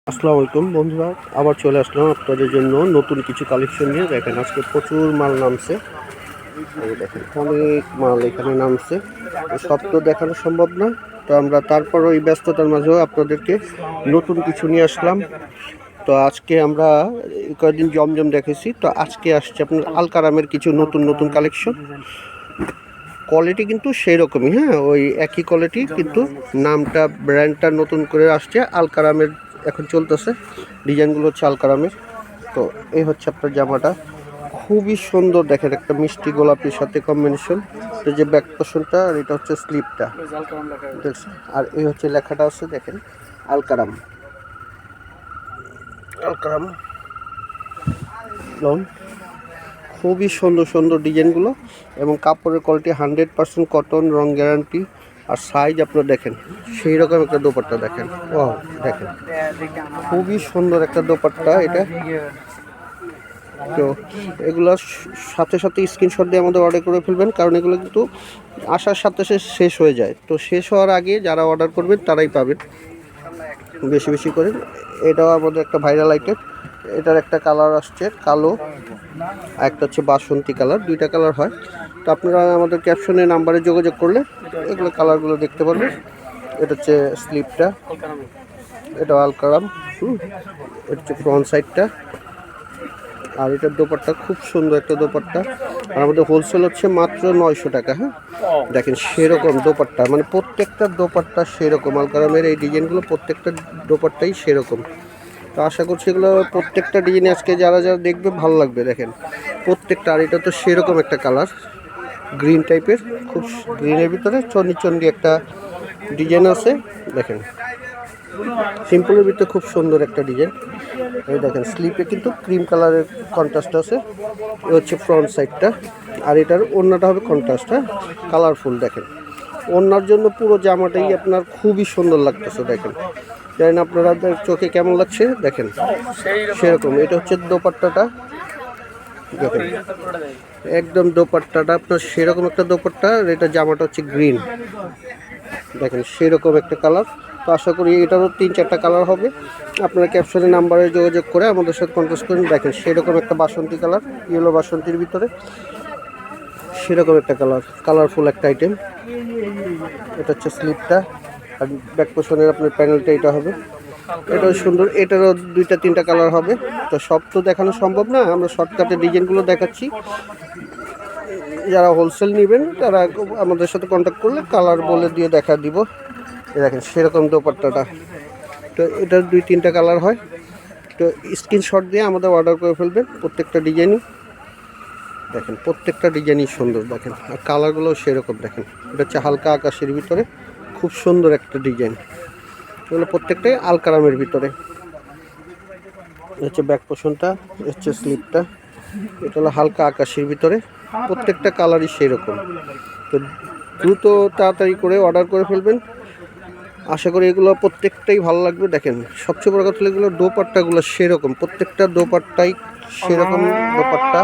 আসসালামু আলাইকুম বন্ধুরা, আবার চলে আসলাম আপনাদের জন্য নতুন কিছু কালেকশন নিয়ে। দেখেন আজকে প্রচুর মাল নামছে, এই দেখেন অনেক মাল এখানে নামছে। তো সব তো দেখানো সম্ভব না, তো আমরা তারপরও এই ব্যস্ততার মাঝেও আপনাদেরকে নতুন কিছু নিয়ে আসলাম। তো আজকে আমরা কয়েকদিন জমজম দেখেছি, তো আজকে আসছে আপনার আলকারামের কিছু নতুন নতুন কালেকশন। কোয়ালিটি কিন্তু সেই রকমই, হ্যাঁ ওই একই কোয়ালিটি, কিন্তু নামটা ব্র্যান্ডটা নতুন করে আসছে আলকারামের। এখন চলতেছে ডিজাইনগুলো হচ্ছে আলকারামের। তো এই হচ্ছে আপনার জামাটা, খুবই সুন্দর দেখেন, একটা মিষ্টি গোলাপির সাথে কম্বিনেশন। তো যে ব্যাক পোর্শনটা আর এটা হচ্ছে স্লিপটা দেখছেন, আর এই হচ্ছে লেখাটা আছে দেখেন আলকারাম। আলকারাম লন, খুবই সুন্দর সুন্দর ডিজাইনগুলো, এবং কাপড়ের কোয়ালিটি 100% কটন, রং গ্যারান্টি। আর সাইজ আপনারা দেখেন সেই রকম একটা দোপাট্টা দেখেন, ও দেখেন খুবই সুন্দর একটা দোপাট্টা এটা। তো এগুলো সাথে সাথে স্ক্রিনশট দিয়ে আমাদের অর্ডার করে ফেলবেন, কারণ এগুলো কিন্তু আসার সাথে শেষ হয়ে যায়। তো শেষ হওয়ার আগে যারা অর্ডার করবেন তারাই পাবেন বেশি বেশি করে। এটাও আমাদের একটা ভাইরাল আইটেম। এটার একটা কালার আসছে কালো, একটা হচ্ছে বাসন্তী কালার, দুইটা কালার হয়। তো আপনারা আমাদের ক্যাপশনে নাম্বারে যোগাযোগ করলে এগুলো কালারগুলো দেখতে পারবেন। এটা হচ্ছে স্লিপটা, এটা আলকারাম, এটা হচ্ছে ফ্রন্ট সাইডটা। আর এটার দোপাট্টা খুব সুন্দর একটা দোপাট্টা, আর আমাদের হোলসেল হচ্ছে মাত্র 900 টাকা। হ্যাঁ দেখেন সেরকম দোপাট্টা, মানে প্রত্যেকটা দোপাট্টা সেরকম। আলকারামের এই ডিজাইনগুলো প্রত্যেকটা দোপাট্টাই সেরকম। তো আশা করছি এগুলো প্রত্যেকটা ডিজাইন আজকে যারা যারা দেখবে ভালো লাগবে। দেখেন প্রত্যেকটা, আর এটা তো সেরকম একটা কালার গ্রিন টাইপের, খুব গ্রিনের ভিতরে চন্ডি চন্ডি একটা ডিজাইন আছে। দেখেন সিম্পলের ভিতরে খুব সুন্দর একটা ডিজাইন। এই দেখেন স্লিপে কিন্তু ক্রিম কালারের কন্ট্রাস্ট আছে। এ হচ্ছে ফ্রন্ট সাইডটা, আর এটার ওড়নাটা হবে কন্ট্রাস্ট, হ্যাঁ কালারফুল। দেখেন ওড়নার জন্য পুরো জামাটাই আপনার খুবই সুন্দর লাগতেছে। দেখেন জানেন আপনারা চোখে কেমন লাগছে, দেখেন সেরকম। এটা হচ্ছে দোপাট্টাটা, দেখেন একদম দোপাট্টাটা আপনার সেরকম একটা দোপাট্টা। আর এটা জামাটা হচ্ছে গ্রিন, দেখেন সেরকম একটা কালার। তো আশা করি এটারও 3-4টা কালার হবে। আপনারা ক্যাপশনে নাম্বারে যোগাযোগ করে আমাদের সাথে কন্ট্যাক্ট করেন। দেখেন সেরকম একটা বাসন্তী কালার, ইয়েলো বাসন্তীর ভিতরে সেরকম একটা কালার, কালারফুল একটা আইটেম। এটা হচ্ছে স্লিপটা, আর ব্যাক পোর্শনের আপনার প্যানেলটা এটা হবে। এটাও সুন্দর, এটারও 2-3টা কালার হবে। তো সব তো দেখানো সম্ভব না, আমরা শর্টকাটে ডিজাইনগুলো দেখাচ্ছি। যারা হোলসেল নেবেন তারা আমাদের সাথে কন্ট্যাক্ট করলে কালার বলে দিয়ে দেখা দিব। দেখেন সেরকম দোপাট্টাটা। তো এটার 2-3টা কালার হয়। তো স্ক্রিনশট দিয়ে আমাদের অর্ডার করে ফেলবেন। প্রত্যেকটা ডিজাইনই দেখেন, প্রত্যেকটা ডিজাইনই সুন্দর। দেখেন আর কালারগুলোও সেরকম। দেখেন এটা হচ্ছে হালকা আকাশের ভিতরে, খুব সুন্দর একটা ডিজাইন। এগুলো প্রত্যেকটাই আলকারামের ভিতরে। হচ্ছে ব্যাক পোর্শনটা, হচ্ছে স্লিপটা, এটা হলো হালকা আকাশের ভিতরে। প্রত্যেকটা কালারই সেই রকম। তো দ্রুত তাড়াতাড়ি করে অর্ডার করে ফেলবেন। আশা করি এগুলো প্রত্যেকটাই ভালো লাগবে। দেখেন সবচেয়ে বড় কথা হলো এগুলো দোপাট্টাগুলো সেরকম, প্রত্যেকটা দোপাট্টাই সেরকম দোপাট্টা।